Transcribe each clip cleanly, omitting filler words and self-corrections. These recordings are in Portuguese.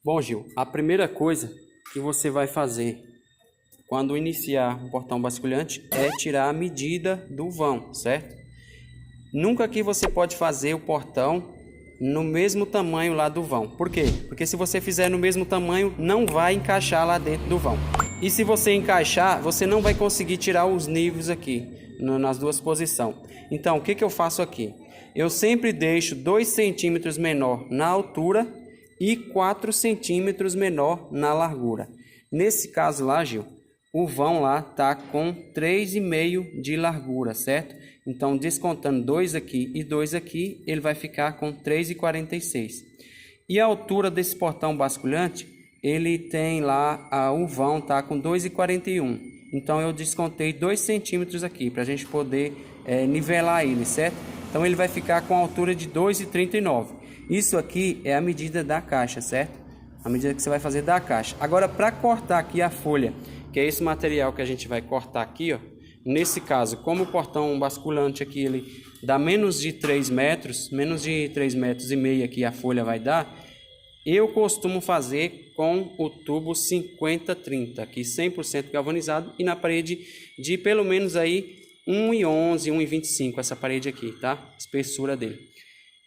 Bom, Gil, a primeira coisa que você vai fazer quando iniciar um portão basculante é tirar a medida do vão, certo? Nunca que você pode fazer o portão no mesmo tamanho lá do vão. Por quê? Porque se você fizer no mesmo tamanho, não vai encaixar lá dentro do vão. E se você encaixar, você não vai conseguir tirar os níveis aqui, nas duas posições. Então, o que eu faço aqui? Eu sempre deixo 2 centímetros menor na altura e 4 centímetros menor na largura. Nesse caso lá, Gil, o vão lá tá com 3,5 de largura, certo? Então, descontando 2 aqui e 2 aqui, ele vai ficar com 3,46. E a altura desse portão basculante, ele tem lá, o vão tá com 2,41. Então, eu descontei 2 centímetros aqui, para a gente poder nivelar ele, certo? Então, ele vai ficar com a altura de 2,39. Isso aqui é a medida da caixa, certo? A medida que você vai fazer da caixa. Agora, para cortar aqui a folha, que é esse material que a gente vai cortar aqui, ó. Nesse caso, como o portão basculante aqui, ele dá menos de 3 metros, menos de 3,5 metros aqui a folha vai dar, eu costumo fazer com o tubo 50-30, aqui 100% galvanizado, e na parede de pelo menos aí 1,11, 1,25, essa parede aqui, tá? Espessura dele.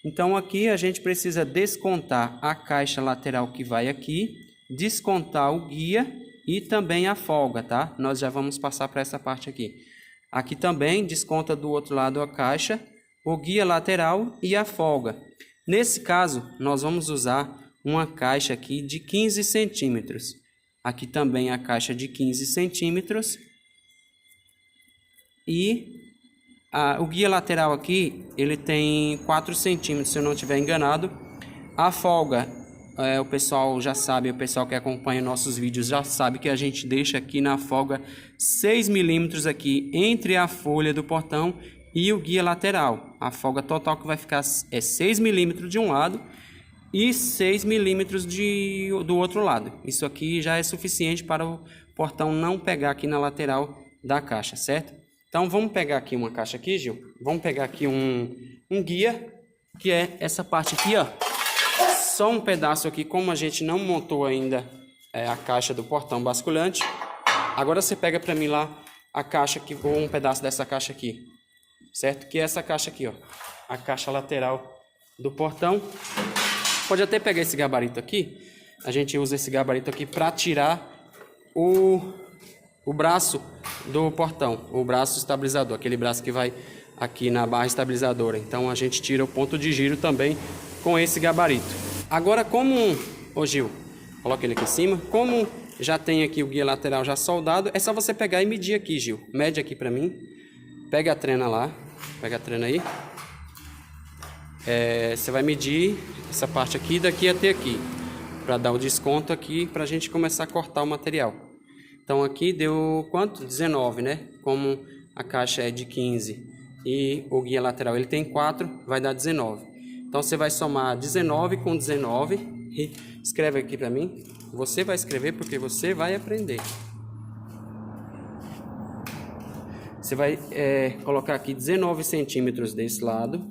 Então aqui a gente precisa descontar a caixa lateral que vai aqui, descontar o guia e também a folga, tá? Nós já vamos passar para essa parte aqui. Aqui também desconta do outro lado a caixa, o guia lateral e a folga. Nesse caso, nós vamos usar uma caixa aqui de 15 centímetros. Aqui também a caixa de 15 centímetros. E o guia lateral aqui, ele tem 4 centímetros, se eu não estiver enganado. A folga, o pessoal já sabe, o pessoal que acompanha nossos vídeos já sabe que a gente deixa aqui na folga 6 milímetros aqui entre a folha do portão e o guia lateral. A folga total que vai ficar é 6 milímetros de um lado e 6 milímetros do outro lado. Isso aqui já é suficiente para o portão não pegar aqui na lateral da caixa, certo? Então vamos pegar aqui uma caixa aqui, Gil. Vamos pegar aqui um guia, que é essa parte aqui, ó. Só um pedaço aqui, como a gente não montou ainda a caixa do portão basculante. Agora você pega para mim lá a caixa aqui, ou um pedaço dessa caixa aqui, certo? Que é essa caixa aqui, ó. A caixa lateral do portão. Pode até pegar esse gabarito aqui. A gente usa esse gabarito aqui para tirar o braço do portão, o braço estabilizador, aquele braço que vai aqui na barra estabilizadora. Então a gente tira o ponto de giro também com esse gabarito. Agora, ô Gil, coloca ele aqui em cima. Como já tem aqui o guia lateral já soldado, é só você pegar e medir aqui, Gil. Mede aqui pra mim. Pega a trena lá. Pega a trena aí. Você vai medir essa parte aqui, daqui até aqui, para dar o desconto aqui, pra gente começar a cortar o material. Então aqui deu quanto? 19, né? Como a caixa é de 15 e o guia lateral ele tem 4, vai dar 19. Então você vai somar 19 com 19 e escreve aqui para mim. Você vai escrever porque você vai aprender. Você vai colocar aqui 19 centímetros desse lado.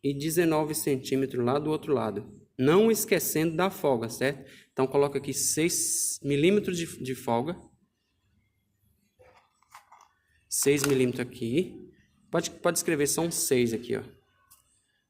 E 19 centímetros lá do outro lado. Não esquecendo da folga, certo? Então coloca aqui 6 milímetros de folga. 6 milímetros aqui. Pode escrever só um 6 aqui, ó.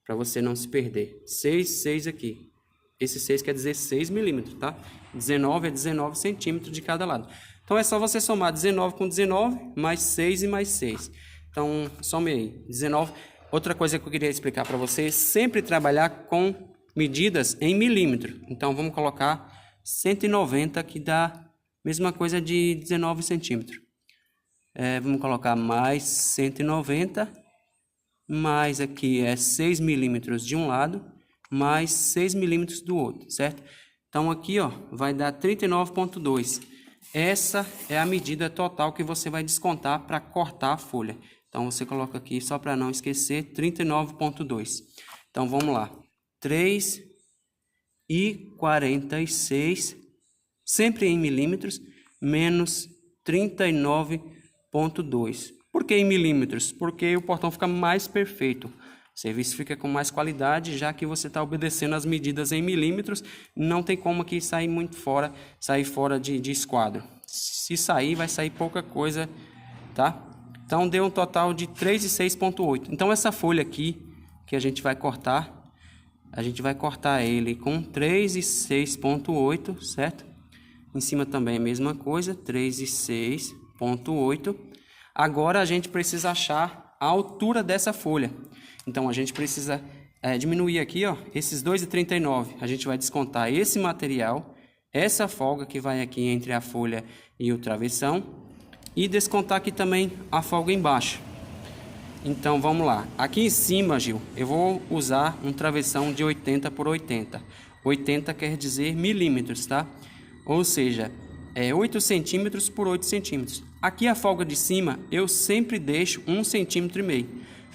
Para você não se perder. 6 aqui. Esse 6 quer dizer 6 milímetros, tá? 19 é 19 centímetros de cada lado. Então é só você somar 19 com 19, mais 6 e mais 6. Então, some aí. 19. Outra coisa que eu queria explicar para vocês, sempre trabalhar com medidas em milímetro. Então, vamos colocar 190, que dá a mesma coisa de 19 centímetros. Vamos colocar mais 190, mais aqui é 6 milímetros de um lado, mais 6 milímetros do outro, certo? Então, aqui, ó, vai dar 39,2. Essa é a medida total que você vai descontar para cortar a folha. Então, você coloca aqui, só para não esquecer, 39,2. Então, vamos lá. 3,46, sempre em milímetros, menos 39,2. Por que em milímetros? Porque o portão fica mais perfeito. O serviço fica com mais qualidade, já que você está obedecendo as medidas em milímetros, não tem como aqui sair muito fora, sair fora de esquadro. Se sair, vai sair pouca coisa, tá? Então deu um total de 3,6,8. Então essa folha aqui que a gente vai cortar ele com 3,6,8, certo? Em cima também a mesma coisa, 3,6,8. Agora a gente precisa achar a altura dessa folha. Então a gente precisa diminuir aqui, ó, esses 2,39. A gente vai descontar esse material, essa folga que vai aqui entre a folha e o travessão, e descontar aqui também a folga embaixo. Então vamos lá. Aqui em cima, Gil, eu vou usar um travessão de 80 por 80. 80 quer dizer milímetros, tá? Ou seja, 8 centímetros por 8 centímetros. Aqui a folga de cima eu sempre deixo 1,5 centímetro.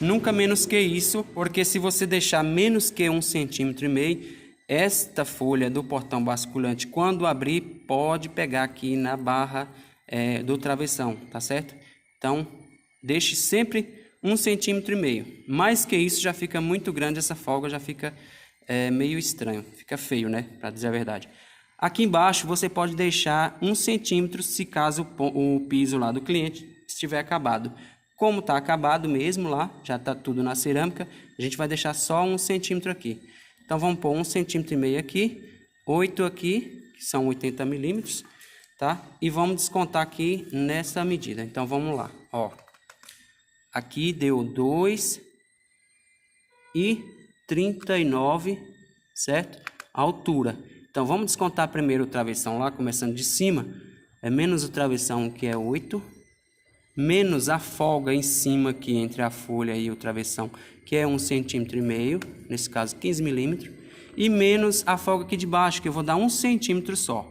Nunca menos que isso, porque se você deixar menos que 1,5 centímetro, esta folha do portão basculante, quando abrir, pode pegar aqui na barra do travessão, tá certo? Então, deixe sempre 1,5 centímetro. Mais que isso já fica muito grande, essa folga já fica meio estranho, fica feio, né? Para dizer a verdade. Aqui embaixo você pode deixar 1 centímetro se caso o piso lá do cliente estiver acabado. Como está acabado mesmo lá, já está tudo na cerâmica, a gente vai deixar só 1 centímetro aqui. Então vamos pôr 1,5 centímetro aqui, 8 aqui, que são 80 milímetros, tá? E vamos descontar aqui nessa medida. Então vamos lá, ó. Aqui deu 2,39, certo? A altura. Então vamos descontar primeiro o travessão lá, começando de cima. Menos o travessão, que é 8. Menos a folga em cima aqui entre a folha e o travessão, que é 1,5 centímetro, nesse caso 15 milímetros. E menos a folga aqui de baixo, que eu vou dar 1 centímetro só.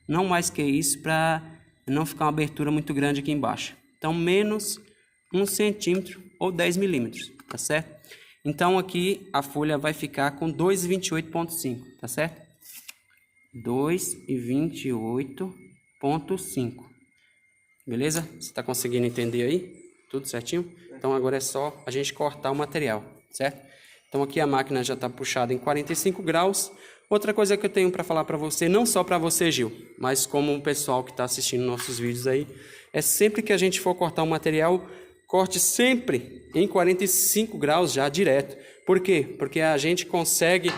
Não mais que isso, para não ficar uma abertura muito grande aqui embaixo. Então menos 1 centímetro ou 10 milímetros, tá certo? Então aqui a folha vai ficar com 2,28,5, tá certo? 2,28,5. Beleza? Você está conseguindo entender aí? Tudo certinho? Então agora é só a gente cortar o material, certo? Então aqui a máquina já está puxada em 45 graus. Outra coisa que eu tenho para falar para você, não só para você, Gil, mas como o pessoal que está assistindo nossos vídeos aí, é sempre que a gente for cortar o material, corte sempre em 45 graus já direto. Por quê? Porque a gente consegue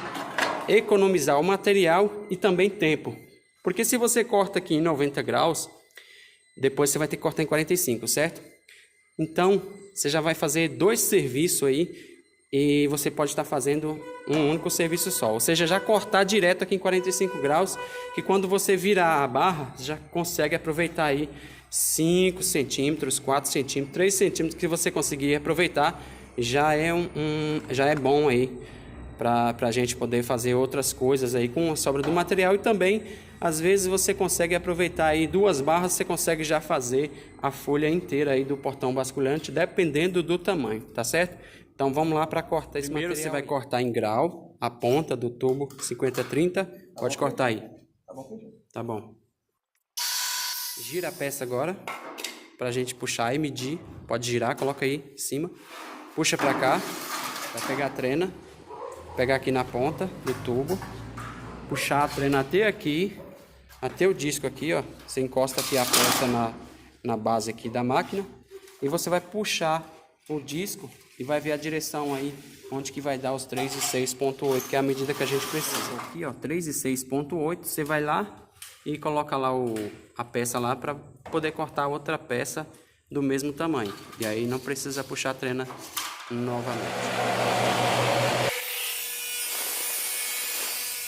economizar o material e também tempo. Porque se você corta aqui em 90 graus, depois você vai ter que cortar em 45, certo? Então, você já vai fazer 2 serviços aí e você pode estar fazendo um único serviço só. Ou seja, já cortar direto aqui em 45 graus, que quando você virar a barra, já consegue aproveitar aí 5 centímetros, 4 centímetros, 3 centímetros que você conseguir aproveitar, já é bom aí para a gente poder fazer outras coisas aí com a sobra do material. E também, às vezes, você consegue aproveitar aí 2 barras, você consegue já fazer a folha inteira aí do portão basculante, dependendo do tamanho, tá certo? Então vamos lá para cortar esse material. Primeiro você vai cortar em grau a ponta do tubo 50-30, pode cortar aí. Tá bom? Tá bom. Gira a peça agora, para a gente puxar e medir, pode girar, coloca aí em cima, puxa para cá, vai pegar a trena, pegar aqui na ponta do tubo, puxar a trena até aqui, até o disco aqui, ó. Você encosta aqui a peça na base aqui da máquina e você vai puxar o disco e vai ver a direção aí, onde que vai dar os 3,6,8, que é a medida que a gente precisa. Aqui, ó, 3,6,8, você vai lá e coloca lá a peça lá para poder cortar outra peça do mesmo tamanho. E aí não precisa puxar a trena novamente.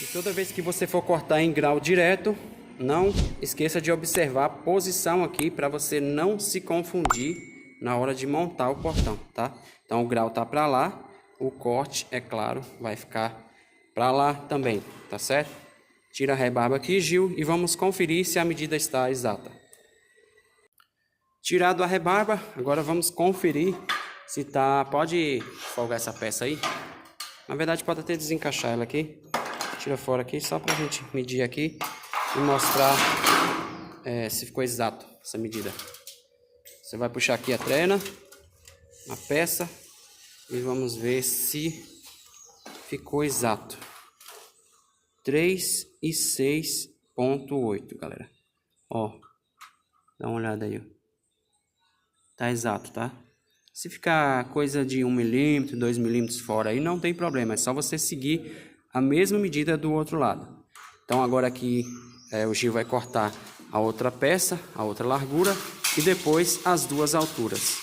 E toda vez que você for cortar em grau direto, não esqueça de observar a posição aqui para você não se confundir na hora de montar o portão, tá? Então o grau tá para lá, o corte, é claro, vai ficar para lá também, tá certo? Tira a rebarba aqui, Gil, e vamos conferir se a medida está exata. Tirado a rebarba, agora vamos conferir se tá... Pode folgar essa peça aí? Na verdade pode até desencaixar ela aqui. Tira fora aqui, só pra gente medir aqui e mostrar se ficou exato essa medida. Você vai puxar aqui a trena, a peça, e vamos ver se ficou exato. 3,6,8, galera. Ó, dá uma olhada aí, ó. Tá exato, tá? Se ficar coisa de 1 milímetro, 2 milímetros fora aí, não tem problema. É só você seguir a mesma medida do outro lado. Então agora aqui o Gil vai cortar a outra peça, a outra largura e depois as duas alturas.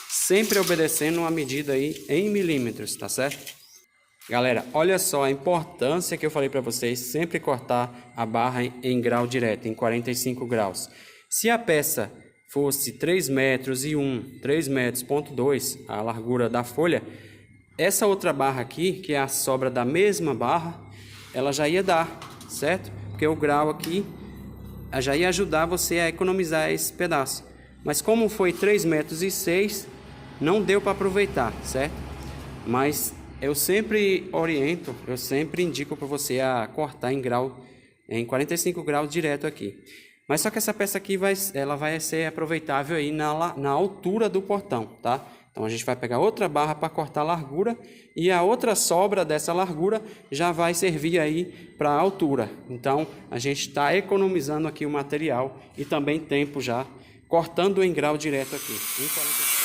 Sempre obedecendo uma medida aí em milímetros, tá certo? Galera, olha só a importância que eu falei para vocês, sempre cortar a barra em grau direto, em 45 graus. Se a peça fosse 3 metros e 1, 3 metros, ponto 2, a largura da folha, essa outra barra aqui, que é a sobra da mesma barra, ela já ia dar, certo? Porque o grau aqui já ia ajudar você a economizar esse pedaço. Mas como foi 3 metros e 6, não deu para aproveitar, certo? Mas eu sempre oriento, eu sempre indico para você a cortar em 45 graus direto aqui. Mas só que essa peça aqui ela vai ser aproveitável aí na altura do portão, tá? Então a gente vai pegar outra barra para cortar a largura e a outra sobra dessa largura já vai servir aí para a altura. Então a gente está economizando aqui o material e também tempo já, cortando em grau direto aqui. Em 45.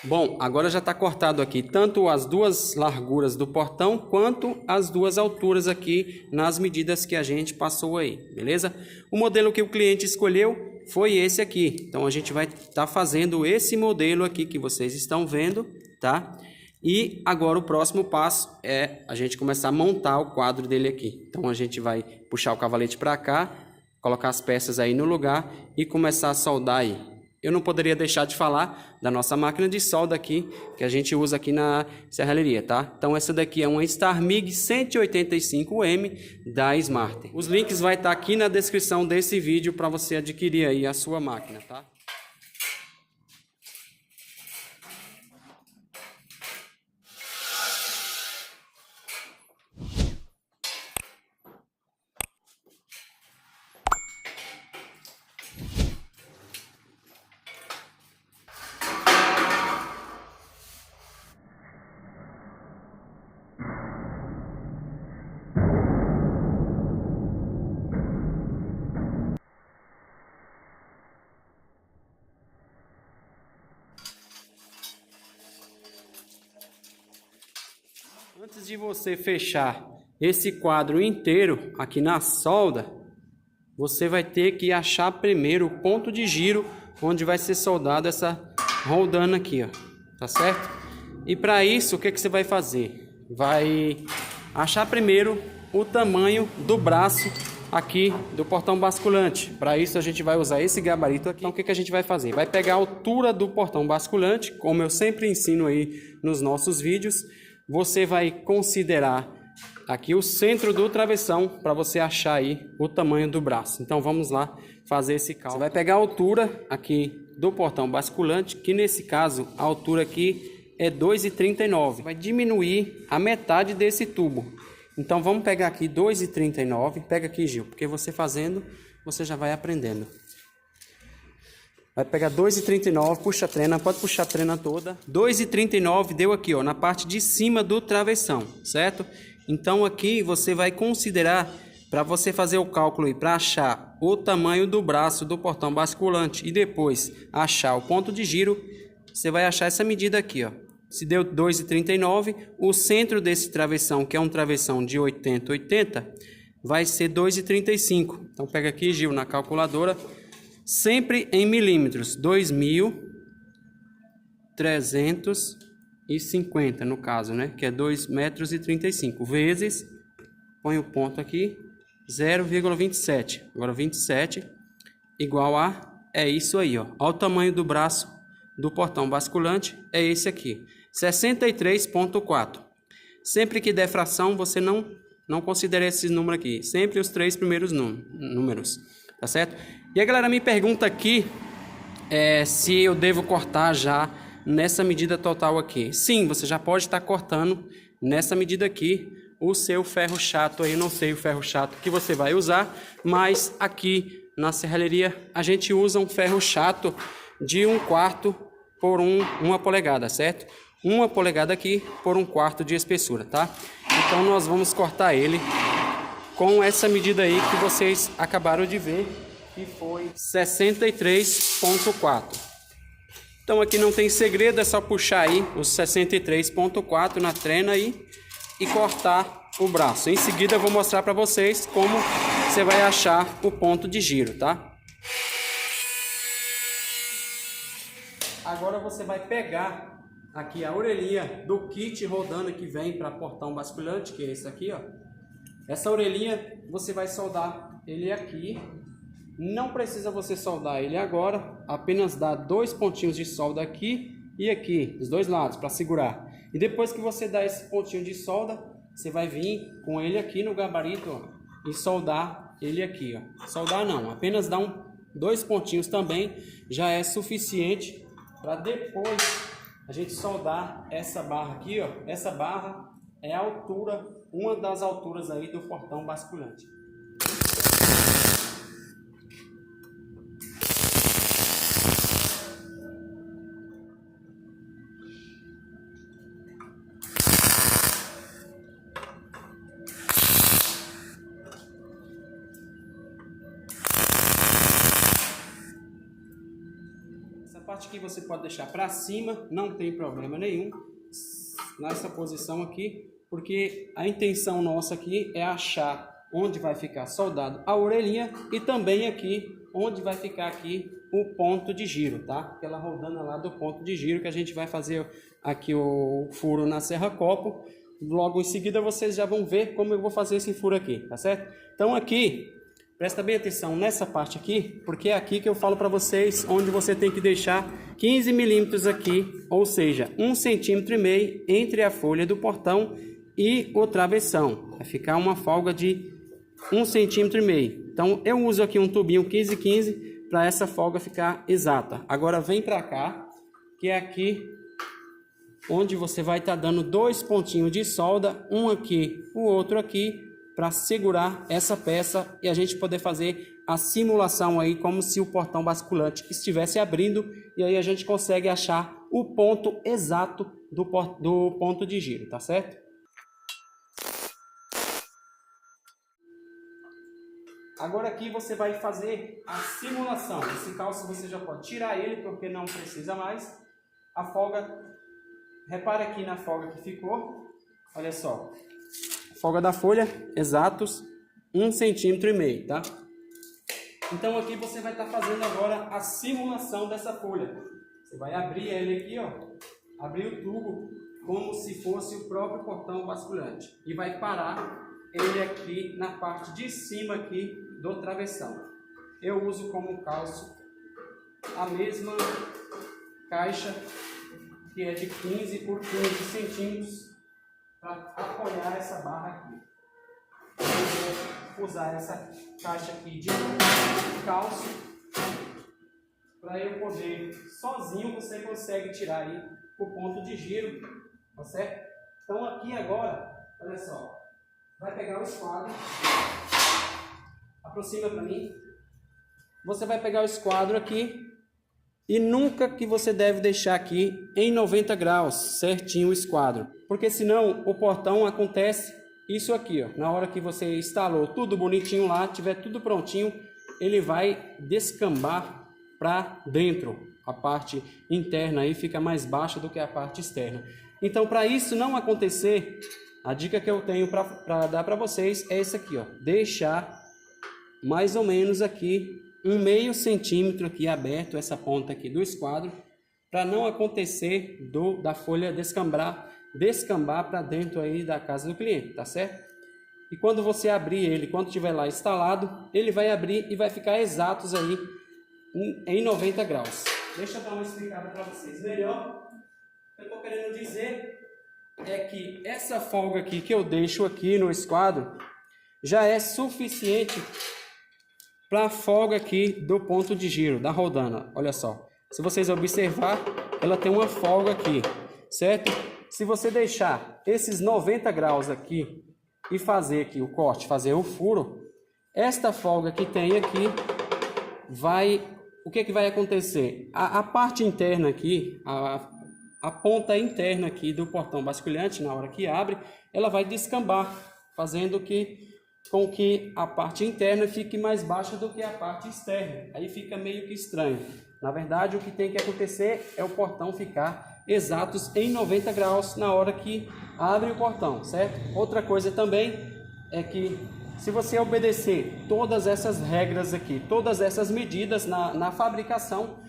Bom, agora já está cortado aqui tanto as duas larguras do portão quanto as duas alturas aqui nas medidas que a gente passou aí, beleza? O modelo que o cliente escolheu foi esse aqui, então a gente vai estar fazendo esse modelo aqui que vocês estão vendo, tá? E agora o próximo passo é a gente começar a montar o quadro dele aqui. Então a gente vai puxar o cavalete para cá, colocar as peças aí no lugar e começar a soldar aí. Eu não poderia deixar de falar da nossa máquina de solda aqui, que a gente usa aqui na serralheria, tá? Então essa daqui é uma StarMig 185M da Smart. Os links vai estar aqui na descrição desse vídeo para você adquirir aí a sua máquina, tá? Antes de você fechar esse quadro inteiro aqui na solda, você vai ter que achar primeiro o ponto de giro onde vai ser soldado essa roldana aqui, ó, tá certo? E para isso, o que que você vai fazer? Vai achar primeiro o tamanho do braço aqui do portão basculante. Para isso a gente vai usar esse gabarito aqui. Então o que que a gente vai fazer? Vai pegar a altura do portão basculante, como eu sempre ensino aí nos nossos vídeos. Você vai considerar aqui o centro do travessão para você achar aí o tamanho do braço. Então vamos lá fazer esse cálculo. Você vai pegar a altura aqui do portão basculante, que nesse caso a altura aqui é 2,39. Vai diminuir a metade desse tubo. Então vamos pegar aqui 2,39. Pega aqui, Gil, porque você fazendo, você já vai aprendendo. Vai pegar 2,39, puxa a trena, pode puxar a trena toda. 2,39 deu aqui, ó, na parte de cima do travessão, certo? Então aqui você vai considerar, para você fazer o cálculo e para achar o tamanho do braço do portão basculante e depois achar o ponto de giro, você vai achar essa medida aqui, ó. Se deu 2,39, o centro desse travessão, que é um travessão de 80, vai ser 2,35. Então pega aqui, Gil, na calculadora. Sempre em milímetros, 2.350 no caso, né? Que é 2,35 m, vezes, põe o ponto aqui, 0,27. Agora 27 igual a, é isso aí, ó. Olha o tamanho do braço do portão basculante, é esse aqui, 63,4. Sempre que der fração, você não considera esse número aqui, sempre os 3 primeiros números, tá certo? E a galera me pergunta aqui se eu devo cortar já nessa medida total aqui? Sim, você já pode estar cortando nessa medida aqui o seu ferro chato aí, não sei o ferro chato que você vai usar, mas aqui na serralheria a gente usa um ferro chato de 1/4 por 1 polegada, certo? 1 polegada aqui por 1/4 de espessura, tá? Então nós vamos cortar ele com essa medida aí que vocês acabaram de ver, que foi 63,4. Então aqui não tem segredo, é só puxar aí os 63,4 na trena aí e cortar o braço. Em seguida eu vou mostrar para vocês como você vai achar o ponto de giro, tá? Agora você vai pegar aqui a orelhinha do kit rodando que vem para portão basculante, que é esse aqui, ó. Essa orelhinha você vai soldar ele aqui. Não precisa você soldar ele agora, apenas dá 2 pontinhos de solda aqui e aqui, dos dois lados, para segurar. E depois que você dá esse pontinho de solda, você vai vir com ele aqui no gabarito, ó, e soldar ele aqui, ó. Soldar não, apenas dar 2 pontinhos também já é suficiente para depois a gente soldar essa barra aqui, ó. Essa barra é a altura, uma das alturas aí do portão basculante. Essa parte aqui você pode deixar para cima, não tem problema nenhum, nessa posição aqui, porque a intenção nossa aqui é achar onde vai ficar soldado a orelhinha e também aqui onde vai ficar aqui o ponto de giro, tá? Aquela rodana lá do ponto de giro que a gente vai fazer aqui o furo na serra-copo. Logo em seguida vocês já vão ver como eu vou fazer esse furo aqui, tá certo? Então aqui, presta bem atenção nessa parte aqui, porque é aqui que eu falo para vocês onde você tem que deixar 15 milímetros aqui, ou seja, 1,5 cm entre a folha do portão e o travessão. Vai ficar uma folga de 1,5 cm. Então eu uso aqui um tubinho 15-15 para essa folga ficar exata. Agora vem para cá, que é aqui onde você vai estar dando 2 pontinhos de solda, um aqui, o outro aqui, para segurar essa peça e a gente poder fazer a simulação aí como se o portão basculante estivesse abrindo, e aí a gente consegue achar o ponto exato do ponto de giro, tá certo? Agora aqui você vai fazer a simulação. Esse calço você já pode tirar ele porque não precisa mais. A folga, repara aqui na folga que ficou, olha só. Folga da folha, exatos 1,5 cm, tá? Então aqui você vai estar fazendo agora a simulação dessa folha. Você vai abrir ele aqui, ó, abrir o tubo como se fosse o próprio portão basculante e vai parar ele aqui na parte de cima aqui do travessão. Eu uso como calço a mesma caixa que é de 15 por 15 centímetros para apoiar essa barra aqui. Eu vou usar essa caixa aqui de calço para eu poder, sozinho você consegue tirar aí o ponto de giro, tá certo? Então aqui agora, olha só, vai pegar o esquadro, aproxima para mim, você vai pegar o esquadro aqui e nunca que você deve deixar aqui em 90 graus, certinho o esquadro, porque senão o portão acontece isso aqui, ó, na hora que você instalou tudo bonitinho lá, tiver tudo prontinho, ele vai descambar para dentro, a parte interna aí fica mais baixa do que a parte externa. Então para isso não acontecer, a dica que eu tenho para dar para vocês é essa aqui, ó, deixar mais ou menos aqui 1/2 centímetro aqui aberto, essa ponta aqui do esquadro, para não acontecer da folha descambar para dentro aí da casa do cliente, tá certo? E quando você abrir ele, quando estiver lá instalado, ele vai abrir e vai ficar exatos aí em 90 graus. Deixa eu dar uma explicada para vocês melhor. O que eu estou querendo dizer é que essa folga aqui que eu deixo aqui no esquadro já é suficiente para a folga aqui do ponto de giro, da rodana. Olha só, se vocês observar, ela tem uma folga aqui, certo? Se você deixar esses 90 graus aqui e fazer aqui o corte, fazer o furo, esta folga que tem aqui o que vai acontecer? A parte interna aqui, a ponta interna aqui do portão basculante, na hora que abre, ela vai descambar, fazendo com que a parte interna fique mais baixa do que a parte externa. Aí fica meio que estranho. Na verdade, o que tem que acontecer é o portão ficar exatos em 90 graus na hora que abre o portão, certo? Outra coisa também é que se você obedecer todas essas regras aqui, todas essas medidas na fabricação,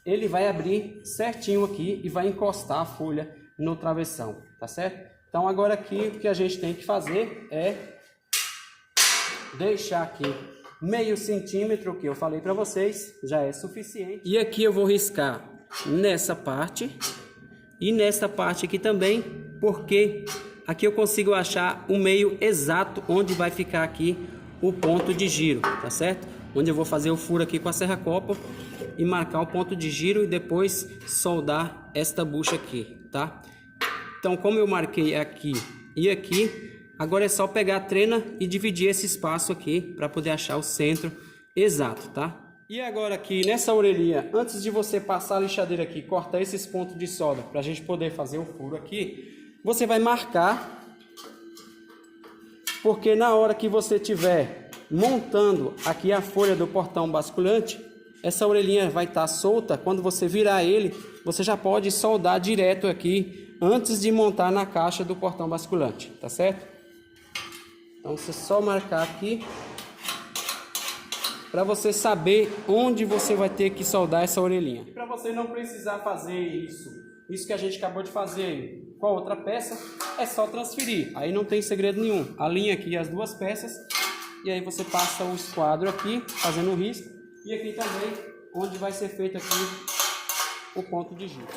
ele vai abrir certinho aqui e vai encostar a folha no travessão, tá certo? Então agora aqui o que a gente tem que fazer é deixar aqui meio centímetro, que eu falei para vocês, já é suficiente. E aqui eu vou riscar nessa parte e nessa parte aqui também, porque aqui eu consigo achar o meio exato onde vai ficar aqui o ponto de giro, tá certo? Onde eu vou fazer o furo aqui com a serra-copo e marcar o ponto de giro e depois soldar esta bucha aqui, tá? Então, como eu marquei aqui e aqui, agora é só pegar a trena e dividir esse espaço aqui para poder achar o centro exato, tá? E agora aqui nessa orelhinha, antes de você passar a lixadeira aqui, cortar esses pontos de solda para a gente poder fazer o furo aqui, você vai marcar, porque na hora que você estiver montando aqui a folha do portão basculante, essa orelhinha vai estar solta. Quando você virar ele, você já pode soldar direto aqui antes de montar na caixa do portão basculante, tá certo? Então você só marcar aqui para você saber onde você vai ter que soldar essa orelhinha. E para você não precisar fazer isso que a gente acabou de fazer com a outra peça, é só transferir. Aí não tem segredo nenhum. Alinha aqui as duas peças e aí você passa o esquadro aqui, fazendo o risco, e aqui também, onde vai ser feito aqui o ponto de giro.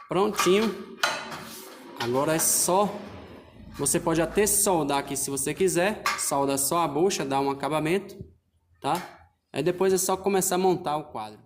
Prontinho. Agora é só, você pode até soldar aqui se você quiser, solda só a bucha, dá um acabamento, tá? Aí depois é só começar a montar o quadro.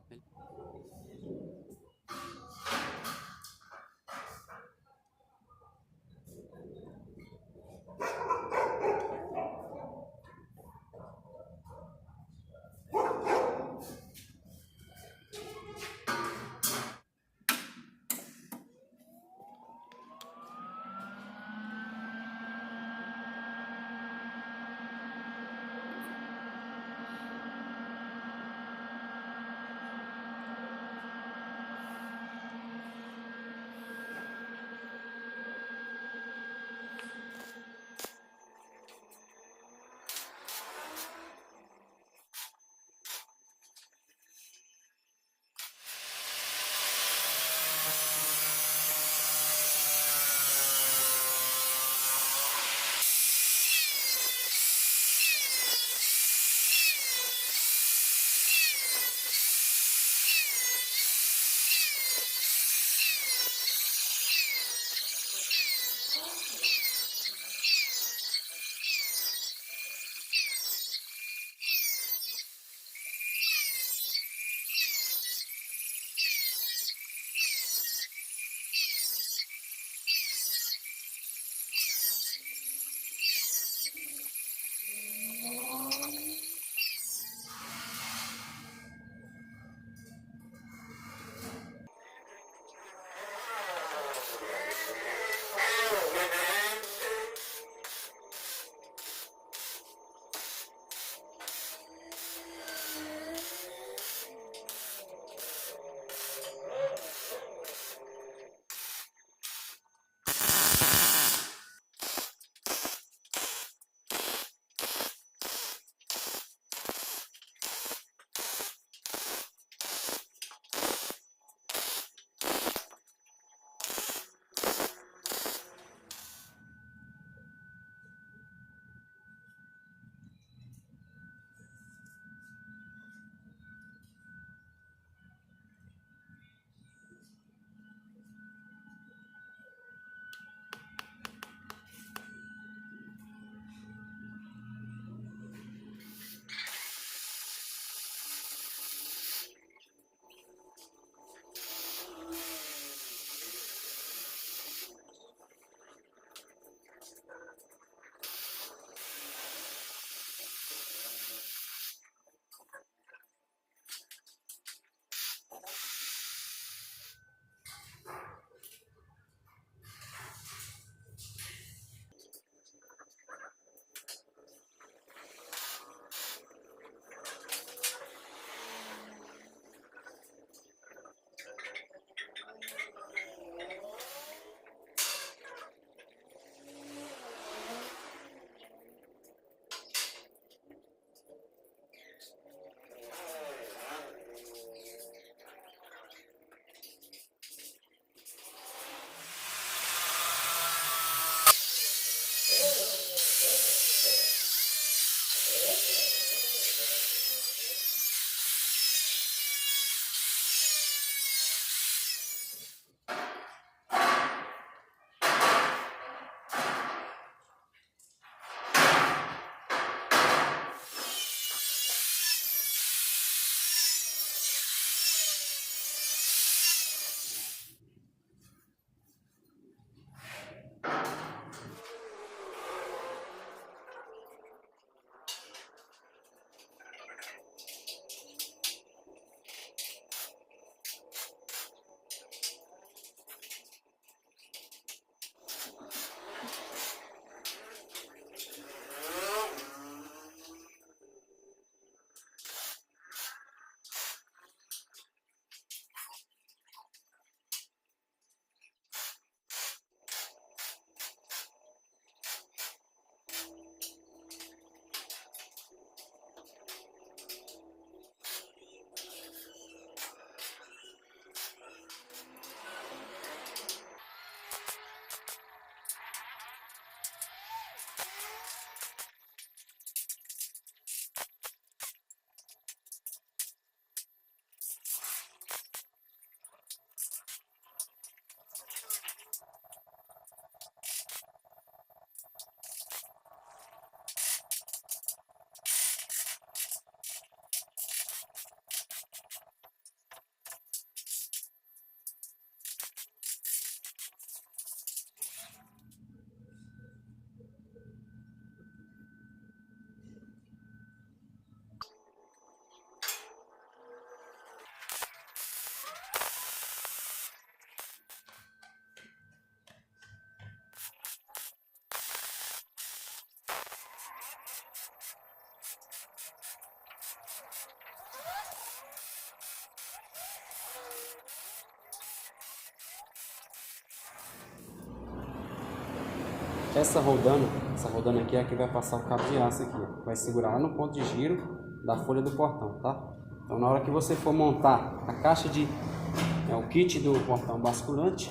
essa rodana aqui é a que vai passar o cabo de aço aqui, ó. Vai segurar lá no ponto de giro da folha do portão, tá? Então na hora que você for montar a caixa o kit do portão basculante,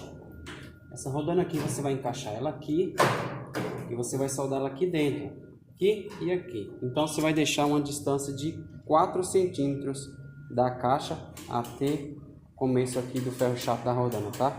essa rodana aqui você vai encaixar ela aqui e você vai soldar ela aqui dentro, aqui e aqui. Então você vai deixar uma distância de 4 centímetros da caixa até o começo aqui do ferro chato da rodana, tá?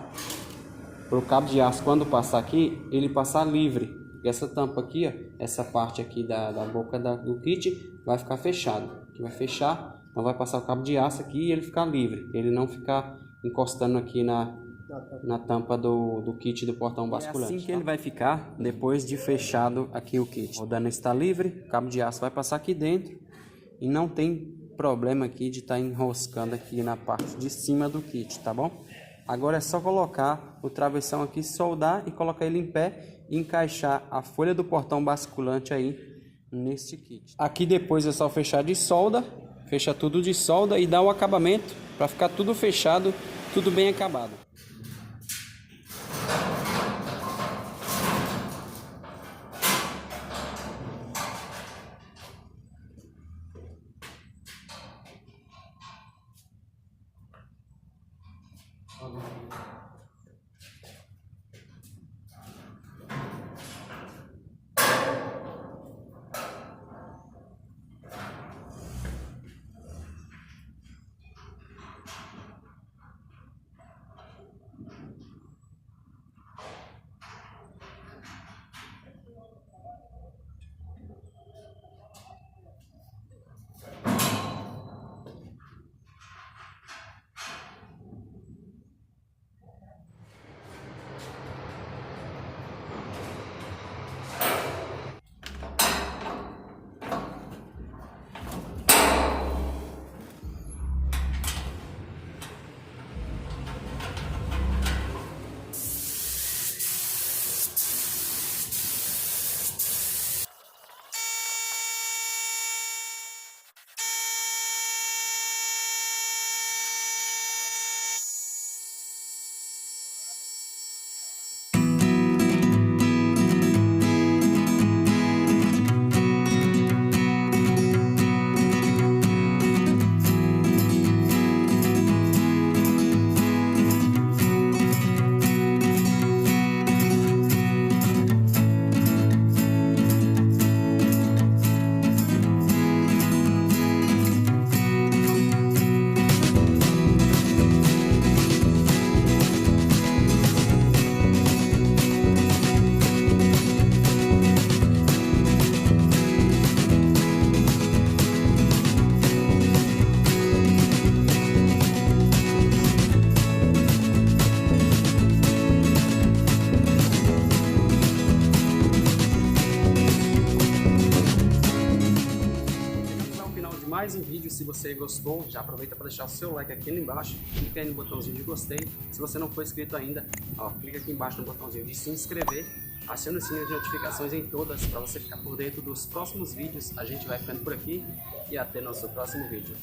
Para o cabo de aço, quando passar aqui, ele passar livre. E essa tampa aqui, ó, essa parte aqui da boca do kit vai ficar fechado. Aqui vai fechar, então vai passar o cabo de aço aqui e ele ficar livre. Ele não ficar encostando aqui na tampa do kit do portão basculante. É assim que ele vai ficar depois de fechado aqui o kit. A rodana está livre, o cabo de aço vai passar aqui dentro e não tem problema aqui de estar enroscando aqui na parte de cima do kit, tá bom? Agora é só colocar o travessão aqui, soldar e colocar ele em pé e encaixar a folha do portão basculante aí neste kit. Aqui depois é só fechar de solda, fecha tudo de solda e dá o acabamento para ficar tudo fechado, tudo bem acabado. Mais um vídeo. Se você gostou, já aproveita para deixar o seu like aqui embaixo, clica aí no botãozinho de gostei. Se você não for inscrito ainda, ó, clica aqui embaixo no botãozinho de se inscrever, aciona o sininho de notificações em todas para você ficar por dentro dos próximos vídeos. A gente vai ficando por aqui e até nosso próximo vídeo.